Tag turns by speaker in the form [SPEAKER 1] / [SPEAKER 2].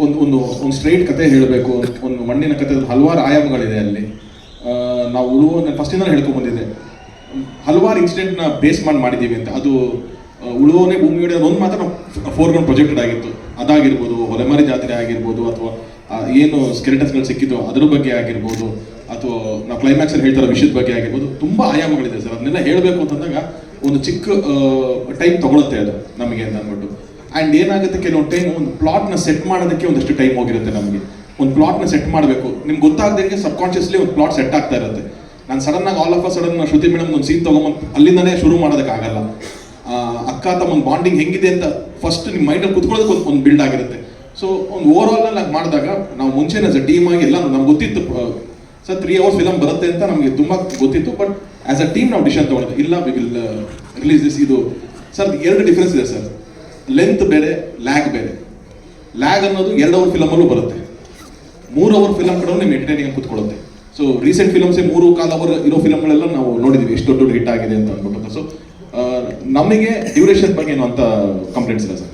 [SPEAKER 1] ಒಂದು ಒಂದು ಒಂದು ಸ್ಟ್ರೈಟ್ ಕತೆ ಹೇಳಬೇಕು, ಒಂದು ಮಣ್ಣಿನ ಕತೆ ಹಲವಾರು ಆಯಾಮಗಳಿದೆ ಅಲ್ಲಿ. ನಾವು ನಾನು ಫಸ್ಟಿಂದ ಹೇಳ್ಕೊಂಡು ಬಂದಿದ್ದೆ, ಹಲವಾರು ಇನ್ಸಿಡೆಂಟ್ನ ಬೇಸ್ ಮಾಡಿದ್ದೀವಿ ಅಂತ. ಅದು ಉಳುವನೇ ಭೂಮಿ ಹೊಡೆಯೋದು ಒಂದು ಮಾತ್ರ ಫೋರ್ಗ್ರೌಂಡ್ ಪ್ರೊಜೆಕ್ಟೆಡ್ ಆಗಿತ್ತು. ಅದಾಗಿರ್ಬೋದು, ಹೊಲೆಮಾರಿ ಜಾತ್ರೆ ಆಗಿರ್ಬೋದು, ಅಥವಾ ಏನು ಸ್ಕೆಲೆಟನ್ಸ್ಗಳು ಸಿಕ್ಕಿದ್ದು ಅದ್ರ ಬಗ್ಗೆ ಆಗಿರ್ಬೋದು, ಅಥವಾ ನಾವು ಕ್ಲೈಮ್ಯಾಕ್ಸಲ್ಲಿ ಹೇಳ್ತಾರೋ ವಿಷಯದ ಬಗ್ಗೆ ಆಗಿರ್ಬೋದು, ತುಂಬ ಆಯಾಮಗಳಿದೆ ಸರ್. ಅದನ್ನೆಲ್ಲ ಹೇಳಬೇಕು ಅಂತಂದಾಗ ಒಂದು ಚಿಕ್ಕ ಟೈಮ್ ತೊಗೊಳುತ್ತೆ ಅದು ನಮಗೆ ಅಂತ ಅಂದ್ಬಿಟ್ಟು. ಆ್ಯಂಡ್ ಏನಾಗುತ್ತೆ, ಕೆಲವೊಂದು ಟೈಮ್ ಒಂದು ಪ್ಲಾಟ್ನ ಸೆಟ್ ಮಾಡೋದಕ್ಕೆ ಒಂದಷ್ಟು ಟೈಮ್ ಹೋಗಿರುತ್ತೆ ನಮಗೆ. ಒಂದು ಪ್ಲಾಟ್ನ ಸೆಟ್ ಮಾಡಬೇಕು, ನಿಮ್ಗೆ ಗೊತ್ತಾಗದಂಗೆ ಸಬ್ ಕಾನ್ಷಿಯಸ್ಲಿ ಒಂದು ಪ್ಲಾಟ್ ಸೆಟ್ ಆಗ್ತಾ ಇರುತ್ತೆ. ನಾನು ಸಡನ್ನಾಗಿ all of a sudden Shruti madam ಒಂದು ಸೀನ್ ತೊಗೊಂಬಂದು ಅಲ್ಲಿಂದನೇ ಶುರು ಮಾಡೋದಕ್ಕಾಗಲ್ಲ. ಅಕ್ಕ ತಮ್ಮ ಒಂದು ಬಾಂಡಿಂಗ್ ಹೆಂಗಿದೆ ಅಂತ ಫಸ್ಟ್ ನಿಮ್ಮ ಮೈಂಡಲ್ಲಿ ಕುತ್ಕೊಳ್ಳೋದಕ್ಕೆ ಒಂದು ಬಿಲ್ಡ್ ಆಗಿರುತ್ತೆ. ಸೊ ಒಂದು ಓವರ್ ಆಲ್ ಆಗಿ ಮಾಡಿದಾಗ ನಾವು ಮುಂಚೆನೇ ಆಸ್ ಅ ಟೀಮ್ ಆಗಿ ಎಲ್ಲ ನಮ್ಗೆ ಗೊತ್ತಿತ್ತು ಸರ್ 3 hours ಫಿಲಮ್ ಬರುತ್ತೆ ಅಂತ ನಮಗೆ ತುಂಬ ಗೊತ್ತಿತ್ತು. ಬಟ್ ಆಸ್ ಅ ಟೀಮ್ ನಾವು ಡಿಸಿಷನ್ ತೊಗೊಳ್ಳೋದು, ಇಲ್ಲ ವಿ ವಿಲ್ ರಿಲೀಸ್ ದಿಸ್. ಇದು ಸರ್ 2 ಡಿಫ್ರೆನ್ಸ್ ಇದೆ ಸರ್. ಲೆಂತ್ ಬೇರೆ, ಲ್ಯಾಗ್ ಬೇರೆ. ಲ್ಯಾಗ್ ಅನ್ನೋದು 2 hour ಫಿಲಮಲ್ಲೂ ಬರುತ್ತೆ, 3 hour ಫಿಲಮ್ ಕಡೆ ನಿಮ್ಗೆ ಎಂಟರ್ಟೈನಿಂಗ್ ಕೂತ್ಕೊಳ್ಳುತ್ತೆ. ಸೊ ರೀಸೆಂಟ್ ಫಿಲಮ್ಸೇ 3.25 hour ಇರೋ ಫಿಲಮ್ಗಳೆಲ್ಲ ನಾವು ನೋಡಿದ್ದೀವಿ ಎಷ್ಟು ದೊಡ್ಡ ಹಿಟ್ ಆಗಿದೆ ಅಂತ ಅಂದ್ಬಿಟ್ಟು. ಸೊ ನಮಗೆ ಡ್ಯೂರೇಷನ್ ಬಗ್ಗೆ ಏನು ಅಂತ ಕಂಪ್ಲೇಂಟ್ಸ್ ಇಲ್ಲ ಸರ್.